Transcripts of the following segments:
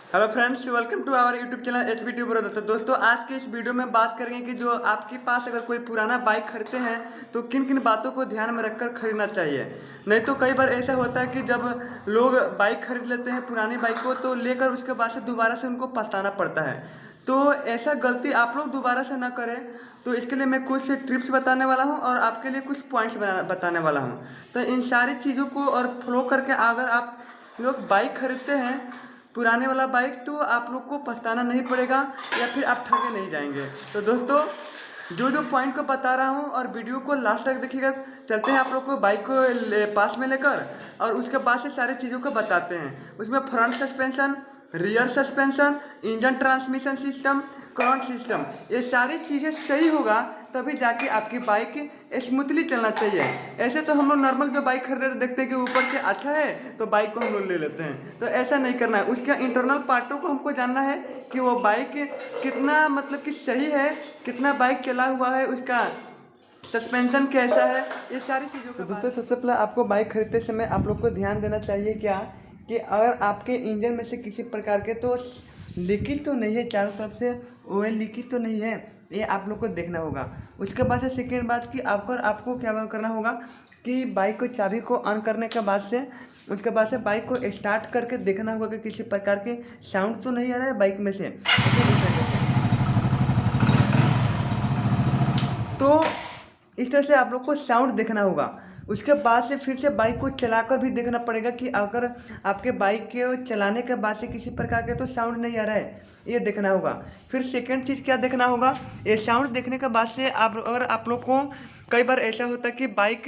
Hello friends, welcome to our YouTube channel H B tube brothers. तो दोस्तों, आज के इस वीडियो में बात करेंगे कि जो आपके पास अगर कोई पुराना बाइक खरीदते हैं तो किन किन बातों को ध्यान में रखकर खरीदना चाहिए। नहीं तो कई बार ऐसा होता है कि जब लोग बाइक खरीद लेते हैं पुरानी बाइक को, तो लेकर उसके बाद से दोबारा से उनको पछताना पड़ता है। तो ऐसा गलती आप लोग दोबारा से ना करें, तो इसके लिए मैं कुछ ट्रिप्स बताने वाला हूँ और आपके लिए कुछ पॉइंट्स बताने वाला हूँ। तो इन सारी चीज़ों को और फॉलो करके अगर आप लोग बाइक खरीदते हैं पुराने वाला बाइक, तो आप लोग को पछताना नहीं पड़ेगा या फिर आप ठगे नहीं जाएंगे। तो दोस्तों, जो जो पॉइंट को बता रहा हूँ और वीडियो को लास्ट तक देखिएगा। चलते हैं आप लोग को बाइक को पास में लेकर और उसके बाद से सारी चीज़ों को बताते हैं। उसमें front suspension, rear suspension, engine transmission system, current system, ये सारी चीज़ें सही होगा तभी जाके आपकी बाइक स्मूथली चलना चाहिए। ऐसे तो हम लोग नॉर्मल जो बाइक खरीदते तो देखते हैं कि ऊपर से अच्छा है तो बाइक को हम लोग ले लेते हैं। तो ऐसा नहीं करना है। उसके इंटरनल पार्टों को हमको जानना है कि वो बाइक कितना मतलब कि सही है, कितना बाइक चला हुआ है, उसका सस्पेंशन कैसा है, ये सारी चीज़ों को। दोस्तों, सबसे पहले आपको बाइक खरीदते समय आप लोग को ध्यान देना चाहिए क्या कि अगर आपके इंजन में से किसी प्रकार के तो लीकेज तो नहीं है, चारों तरफ से ऑयल लीकेज तो नहीं है, ये आप लोग को देखना होगा। उसके बाद से सेकेंड बात कि आपको क्या करना होगा कि बाइक को चाबी को ऑन करने के बाद से उसके बाद से बाइक को स्टार्ट करके देखना होगा कि किसी प्रकार के साउंड तो नहीं आ रहा है बाइक में से। तो इस तरह से आप लोग को साउंड देखना होगा। उसके बाद से फिर से बाइक को चलाकर भी देखना पड़ेगा कि अगर आपके बाइक के चलाने के बाद से किसी प्रकार के तो साउंड नहीं आ रहा है, ये देखना होगा। फिर सेकंड चीज़ क्या देखना होगा, ये साउंड देखने के बाद से अगर आप लोग को कई बार ऐसा होता है कि बाइक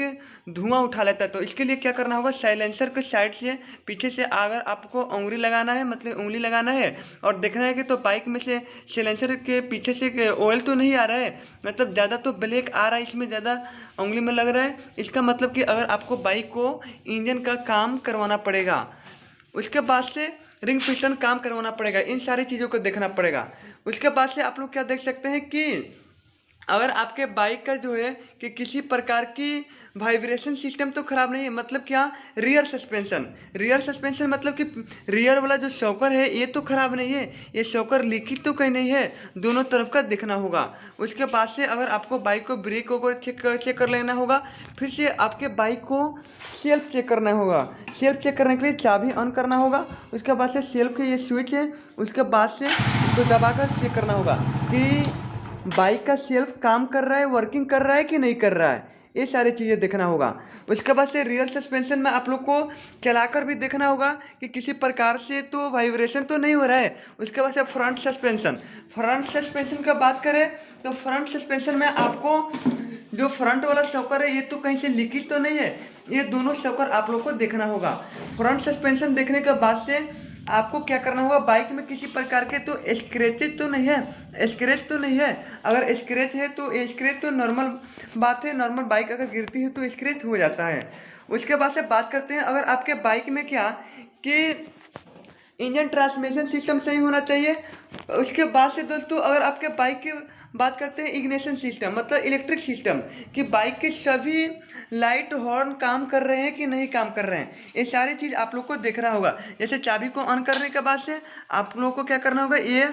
धुआं उठा लेता है, तो इसके लिए क्या करना होगा, साइलेंसर के साइड से पीछे से अगर आपको उंगली लगाना है, मतलब उंगली लगाना है और देखना है कि तो बाइक में से साइलेंसर के पीछे से ऑयल तो नहीं आ रहा है, मतलब ज़्यादा तो ब्लैक आ रहा है, इसमें ज़्यादा उंगली में लग रहा है, इसका मतलब कि अगर आपको बाइक को इंजन का काम करवाना पड़ेगा। उसके बाद से रिंग पिस्टन काम करवाना पड़ेगा, इन सारी चीज़ों को देखना पड़ेगा। उसके बाद से आप लोग क्या देख सकते हैं कि अगर आपके बाइक का जो है कि किसी प्रकार की वाइब्रेशन सिस्टम तो खराब नहीं है, मतलब क्या, रियर सस्पेंशन मतलब कि रियर वाला जो शॉकर है ये तो खराब नहीं है, ये शॉकर लीकेज तो कहीं नहीं है, दोनों तरफ का देखना होगा। उसके बाद से अगर आपको बाइक को ब्रेक वगैरह चेक कर लेना होगा, फिर से आपके बाइक को सेल्फ चेक करना होगा। सेल्फ चेक करने के लिए चाबी ऑन करना होगा, उसके बाद से सेल्फ के ये स्विच है, उसके बाद से उसको दबाकर चेक करना होगा कि बाइक का सेल्फ काम कर रहा है, वर्किंग कर रहा है कि नहीं कर रहा है, ये सारी चीज़ें देखना होगा। उसके बाद से रियर सस्पेंशन में आप लोग को चलाकर भी देखना होगा कि किसी प्रकार से तो वाइब्रेशन तो नहीं हो रहा है। उसके बाद से फ्रंट सस्पेंशन का बात करें तो फ्रंट सस्पेंशन में आपको जो फ्रंट वाला शॉकर है ये तो कहीं से लीकेज तो नहीं है, ये दोनों शॉकर आप लोग को देखना होगा। फ्रंट सस्पेंशन देखने के बाद से आपको क्या करना होगा, बाइक में किसी प्रकार के तो स्क्रैच तो नहीं है। अगर स्क्रैच है तो स्क्रैच तो नॉर्मल बात है, नॉर्मल बाइक अगर गिरती है तो स्क्रैच हो जाता है। उसके बाद से बात करते हैं अगर आपके बाइक में क्या कि इंजन ट्रांसमिशन सिस्टम सही होना चाहिए। उसके बाद से दोस्तों अगर आपके बाइक की बात करते हैं इग्निशन सिस्टम, मतलब इलेक्ट्रिक सिस्टम, कि बाइक के सभी लाइट हॉर्न काम कर रहे हैं कि नहीं काम कर रहे हैं, ये सारी चीज़ आप लोग को देखना होगा। जैसे चाबी को ऑन करने के बाद से आप लोगों को क्या करना होगा, ये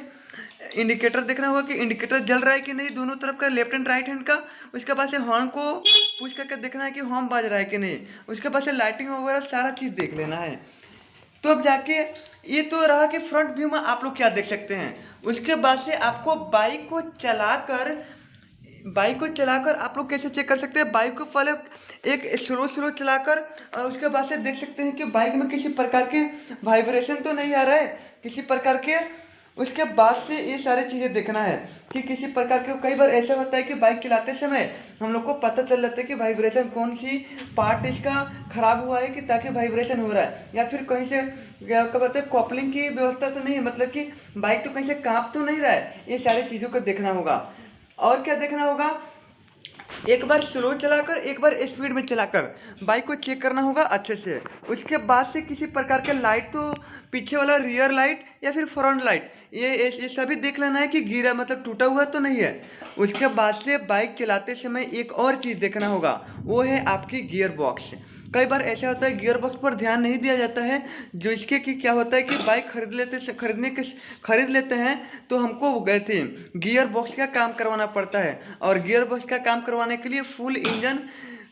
इंडिकेटर देखना होगा कि इंडिकेटर जल रहा है कि नहीं, दोनों तरफ का, लेफ्ट एंड राइट हैंड का। उसके बाद से हॉर्न को पुश करके देखना है कि हॉर्न बज रहा है कि नहीं। उसके बाद से लाइटिंग वगैरह सारा चीज़ देख लेना है। तो अब जाके ये तो रहा कि फ्रंट व्यू में आप लोग क्या देख सकते हैं। उसके बाद से आपको बाइक को चलाकर आप लोग कैसे चेक कर सकते हैं, बाइक को पहले एक स्लो चलाकर और उसके बाद से देख सकते हैं कि बाइक में किसी प्रकार के वाइब्रेशन तो नहीं आ रहा है, किसी प्रकार के। उसके बाद से ये सारी चीज़ें देखना है कि किसी प्रकार के, कई बार ऐसा होता है कि बाइक चलाते समय हम लोग को पता चल जाता है कि वाइब्रेशन कौन सी पार्ट इसका खराब हुआ है कि ताकि वाइब्रेशन हो रहा है, या फिर कहीं से क्या कहते हैं कॉपलिंग की व्यवस्था तो नहीं है, मतलब कि बाइक तो कहीं से कांप तो नहीं रहा है, ये सारी चीज़ों को देखना होगा। और क्या देखना होगा, एक बार स्लो चलाकर एक बार स्पीड में चलाकर बाइक को चेक करना होगा अच्छे से। उसके बाद से किसी प्रकार के लाइट तो पीछे वाला रियर लाइट या फिर फ्रंट लाइट ये सभी देख लेना है कि गिरा मतलब टूटा हुआ तो नहीं है। उसके बाद से बाइक चलाते समय एक और चीज़ देखना होगा, वो है आपकी गियर बॉक्स। कई बार ऐसा होता है गियर बॉक्स पर ध्यान नहीं दिया जाता है, जो इसके कि क्या होता है कि बाइक खरीद लेते हैं तो हमको गए थे गियर बॉक्स का काम करवाना पड़ता है, और गियर बॉक्स का काम करवाने के लिए फुल इंजन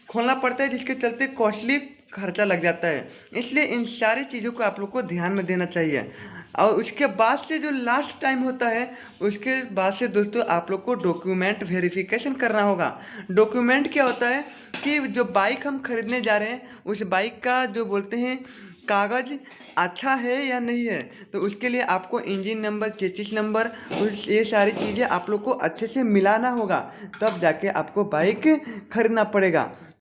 खोलना पड़ता है, जिसके चलते कॉस्टली खर्चा लग जाता है। इसलिए इन सारी चीज़ों को आप लोग को ध्यान में देना चाहिए। और उसके बाद से जो लास्ट टाइम होता है, उसके बाद से दोस्तों आप लोग को डॉक्यूमेंट वेरिफिकेशन करना होगा। डॉक्यूमेंट क्या होता है कि जो बाइक हम खरीदने जा रहे हैं उस बाइक का जो बोलते हैं कागज़ अच्छा है या नहीं है, तो उसके लिए आपको इंजन नंबर, चेसिस नंबर, उस ये सारी चीज़ें आप लोग को अच्छे से मिलाना होगा, तब जाके आपको बाइक खरीदना पड़ेगा।